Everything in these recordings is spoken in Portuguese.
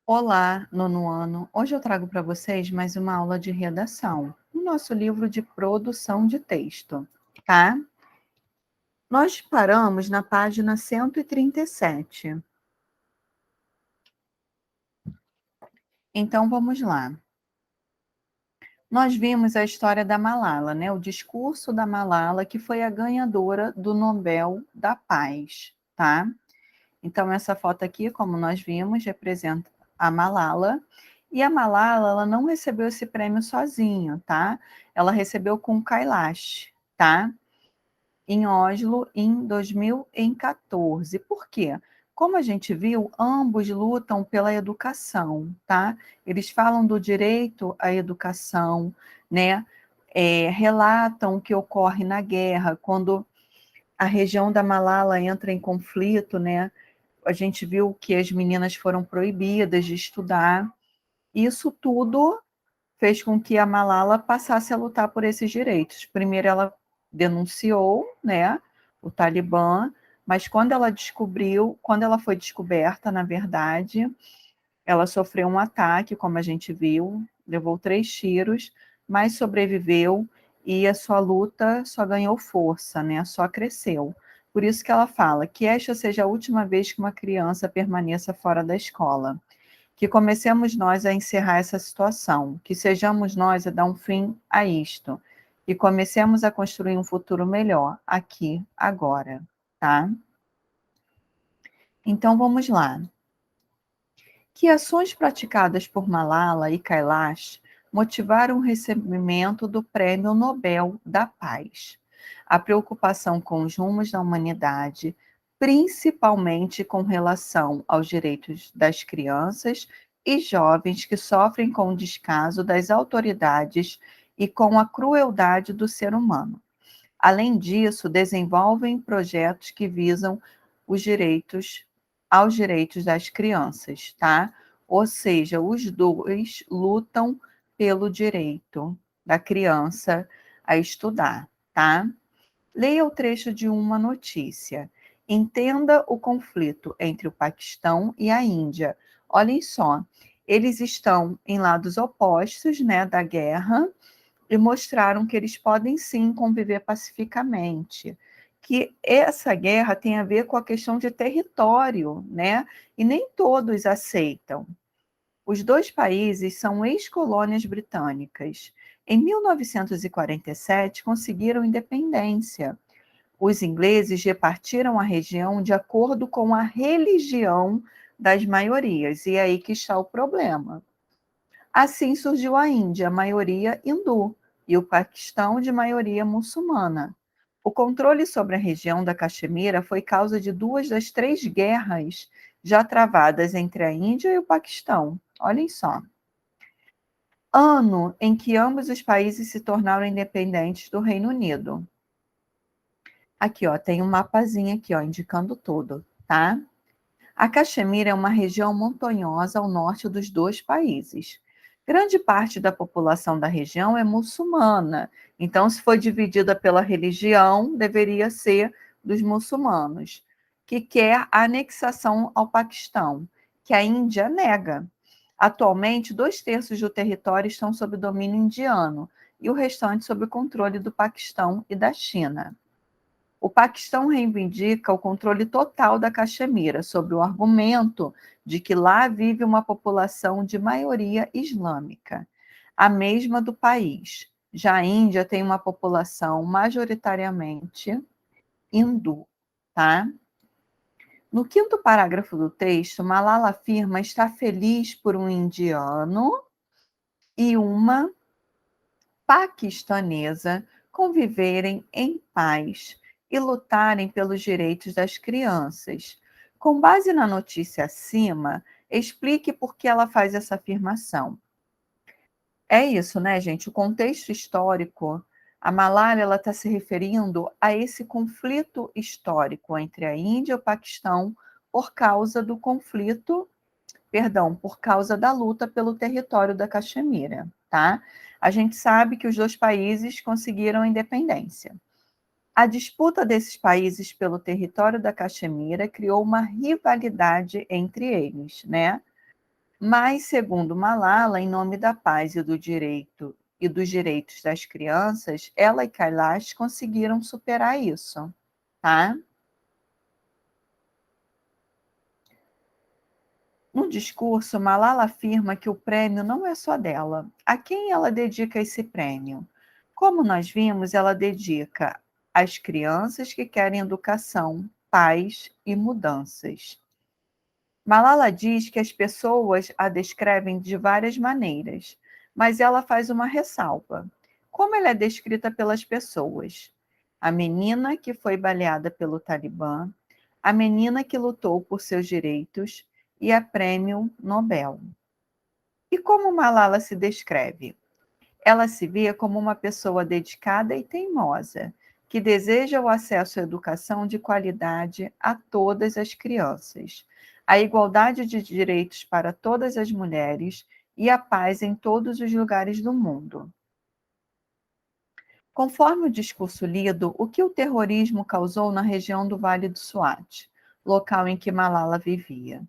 Olá, nono ano. Hoje eu trago para vocês mais uma aula de redação, no nosso livro de produção de texto, tá? Nós paramos na página 137. Então vamos lá. Nós vimos a história da Malala, né? O discurso da Malala, que foi a ganhadora do Nobel da Paz, tá? Então essa foto aqui, como nós vimos, representa a Malala. E a Malala, ela não recebeu esse prêmio sozinha, tá? Ela recebeu com Kailash, tá? Em Oslo, em 2014. Por quê? Como a gente viu, ambos lutam pela educação, tá? Eles falam do direito à educação, né? Relatam o que ocorre na guerra, quando a região da Malala entra em conflito, né? A gente viu que as meninas foram proibidas de estudar. Isso tudo fez com que a Malala passasse a lutar por esses direitos. Primeiro ela denunciou, né, o Talibã, mas quando ela foi descoberta, na verdade, ela sofreu um ataque, como a gente viu, levou 3 tiros, mas sobreviveu e a sua luta só ganhou força, né, só cresceu. Por isso que ela fala que esta seja a última vez que uma criança permaneça fora da escola. Que comecemos nós a encerrar essa situação, que sejamos nós a dar um fim a isto, e comecemos a construir um futuro melhor, aqui, agora, tá? Então vamos lá. Que ações praticadas por Malala e Kailash motivaram o recebimento do Prêmio Nobel da Paz? A preocupação com os rumos da humanidade, principalmente com relação aos direitos das crianças e jovens que sofrem com o descaso das autoridades e com a crueldade do ser humano. Além disso, desenvolvem projetos que visam os direitos aos direitos das crianças, tá? Ou seja, os dois lutam pelo direito da criança a estudar, tá? Leia o trecho de uma notícia. Entenda o conflito entre o Paquistão e a Índia. Olhem só, eles estão em lados opostos, né, da guerra, e mostraram que eles podem sim conviver pacificamente, que essa guerra tem a ver com a questão de território, né? E nem todos aceitam. Os dois países são ex-colônias britânicas. Em 1947, conseguiram independência. Os ingleses repartiram a região de acordo com a religião das maiorias, e é aí que está o problema. Assim surgiu a Índia, maioria hindu, e o Paquistão, de maioria muçulmana. O controle sobre a região da Caxemira foi causa de 2 das 3 guerras já travadas entre a Índia e o Paquistão. Olhem só. Ano em que ambos os países se tornaram independentes do Reino Unido. Aqui, ó, tem um mapazinho aqui, ó, indicando tudo, tá? A Caxemira é uma região montanhosa ao norte dos dois países. Grande parte da população da região é muçulmana, então, se foi dividida pela religião, deveria ser dos muçulmanos, que quer a anexação ao Paquistão, que a Índia nega. Atualmente, 2/3 do território estão sob domínio indiano e o restante sob o controle do Paquistão e da China. O Paquistão reivindica o controle total da Caxemira, sob o argumento de que lá vive uma população de maioria islâmica, a mesma do país. Já a Índia tem uma população majoritariamente hindu, tá? No quinto parágrafo do texto, Malala afirma estar feliz por um indiano e uma paquistanesa conviverem em paz e lutarem pelos direitos das crianças. Com base na notícia acima, explique por que ela faz essa afirmação. É isso, né, gente? O contexto histórico, a Malala ela está se referindo a esse conflito histórico entre a Índia e o Paquistão por causa do conflito, perdão, por causa da luta pelo território da Caxemira, tá? A gente sabe que os dois países conseguiram a independência. A disputa desses países pelo território da Caxemira criou uma rivalidade entre eles, né? Mas, segundo Malala, em nome da paz e do direito e dos direitos das crianças, ela e Kailash conseguiram superar isso, tá? No discurso, Malala afirma que o prêmio não é só dela. A quem ela dedica esse prêmio? Como nós vimos, ela dedica às crianças que querem educação, paz e mudanças. Malala diz que as pessoas a descrevem de várias maneiras, mas ela faz uma ressalva. Como ela é descrita pelas pessoas? A menina que foi baleada pelo Talibã, a menina que lutou por seus direitos e a prêmio Nobel. E como Malala se descreve? Ela se vê como uma pessoa dedicada e teimosa, que deseja o acesso à educação de qualidade a todas as crianças, a igualdade de direitos para todas as mulheres e a paz em todos os lugares do mundo. Conforme o discurso lido, o que o terrorismo causou na região do Vale do Swat, local em que Malala vivia?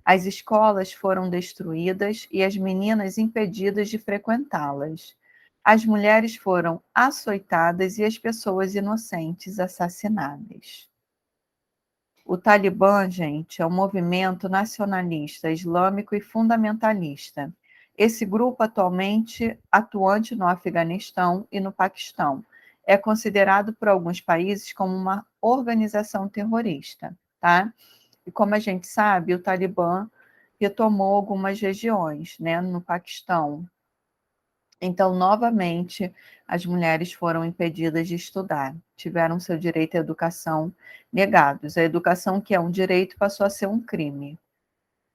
As escolas foram destruídas e as meninas impedidas de frequentá-las. As mulheres foram açoitadas e as pessoas inocentes assassinadas. O Talibã, gente, é um movimento nacionalista, islâmico e fundamentalista. Esse grupo atualmente atuante no Afeganistão e no Paquistão é considerado por alguns países como uma organização terrorista, tá? E como a gente sabe, o Talibã retomou algumas regiões, né, no Paquistão. Então, novamente, as mulheres foram impedidas de estudar, tiveram seu direito à educação negados. A educação, que é um direito, passou a ser um crime.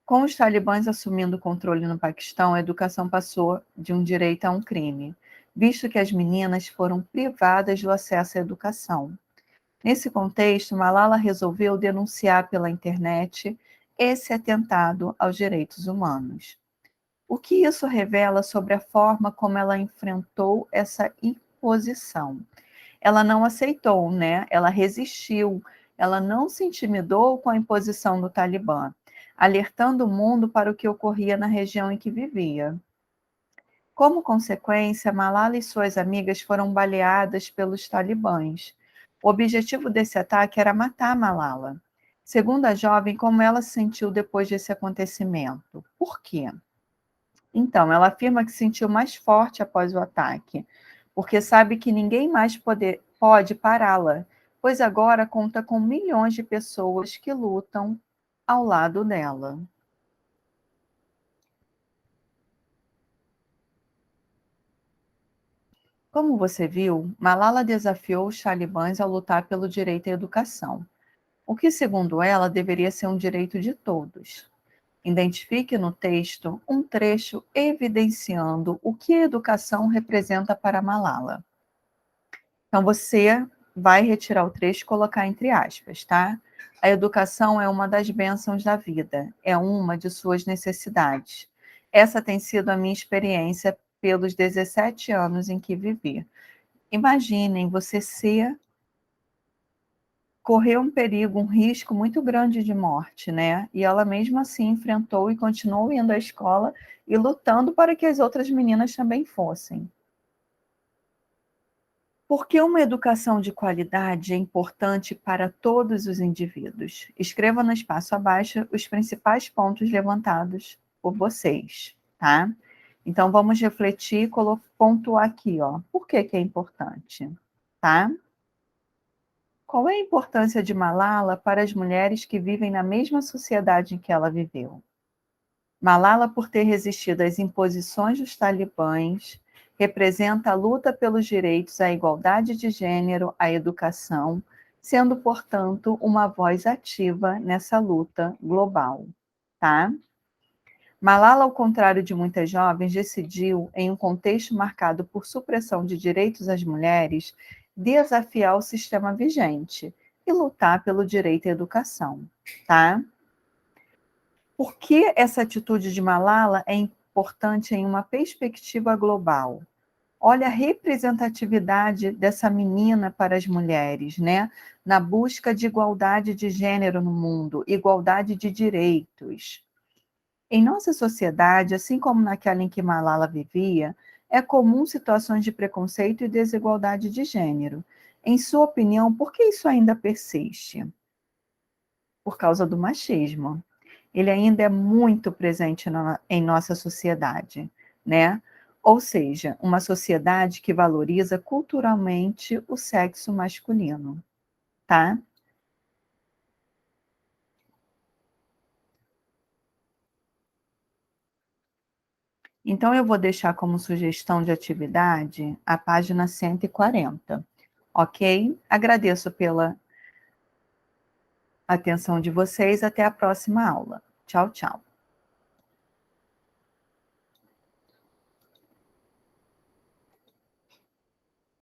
Com os talibãs assumindo o controle no Paquistão, a educação passou de um direito a um crime, visto que as meninas foram privadas do acesso à educação. Nesse contexto, Malala resolveu denunciar pela internet esse atentado aos direitos humanos. O que isso revela sobre a forma como ela enfrentou essa imposição? Ela não aceitou, né? Ela resistiu, ela não se intimidou com a imposição do Talibã, alertando o mundo para o que ocorria na região em que vivia. Como consequência, Malala e suas amigas foram baleadas pelos talibãs. O objetivo desse ataque era matar Malala. Segundo a jovem, como ela se sentiu depois desse acontecimento? Por quê? Então, ela afirma que se sentiu mais forte após o ataque, porque sabe que ninguém mais pode pará-la, pois agora conta com milhões de pessoas que lutam ao lado dela. Como você viu, Malala desafiou os talibãs a lutar pelo direito à educação, o que, segundo ela, deveria ser um direito de todos. Identifique no texto um trecho evidenciando o que a educação representa para Malala. Então, você vai retirar o trecho e colocar entre aspas, tá? A educação é uma das bênçãos da vida, é uma de suas necessidades. Essa tem sido a minha experiência pelos 17 anos em que vivi. Imaginem você ser correr um perigo, um risco muito grande de morte, né? E ela mesmo assim enfrentou e continuou indo à escola e lutando para que as outras meninas também fossem. Por que uma educação de qualidade é importante para todos os indivíduos? Escreva no espaço abaixo os principais pontos levantados por vocês, tá? Então vamos refletir e pontuar aqui, ó. Por que que é importante, tá? Qual é a importância de Malala para as mulheres que vivem na mesma sociedade em que ela viveu? Malala, por ter resistido às imposições dos talibãs, representa a luta pelos direitos à igualdade de gênero, à educação, sendo, portanto, uma voz ativa nessa luta global, tá? Malala, ao contrário de muitas jovens, decidiu, em um contexto marcado por supressão de direitos às mulheres, desafiar o sistema vigente e lutar pelo direito à educação, tá? Por que essa atitude de Malala é importante em uma perspectiva global? Olha a representatividade dessa menina para as mulheres, né? Na busca de igualdade de gênero no mundo, igualdade de direitos. Em nossa sociedade, assim como naquela em que Malala vivia, é comum situações de preconceito e desigualdade de gênero. Em sua opinião, por que isso ainda persiste? Por causa do machismo. Ele ainda é muito presente em nossa sociedade, né? Ou seja, uma sociedade que valoriza culturalmente o sexo masculino, tá? Então, eu vou deixar como sugestão de atividade a página 140, ok? Agradeço pela atenção de vocês. Até a próxima aula. Tchau, tchau.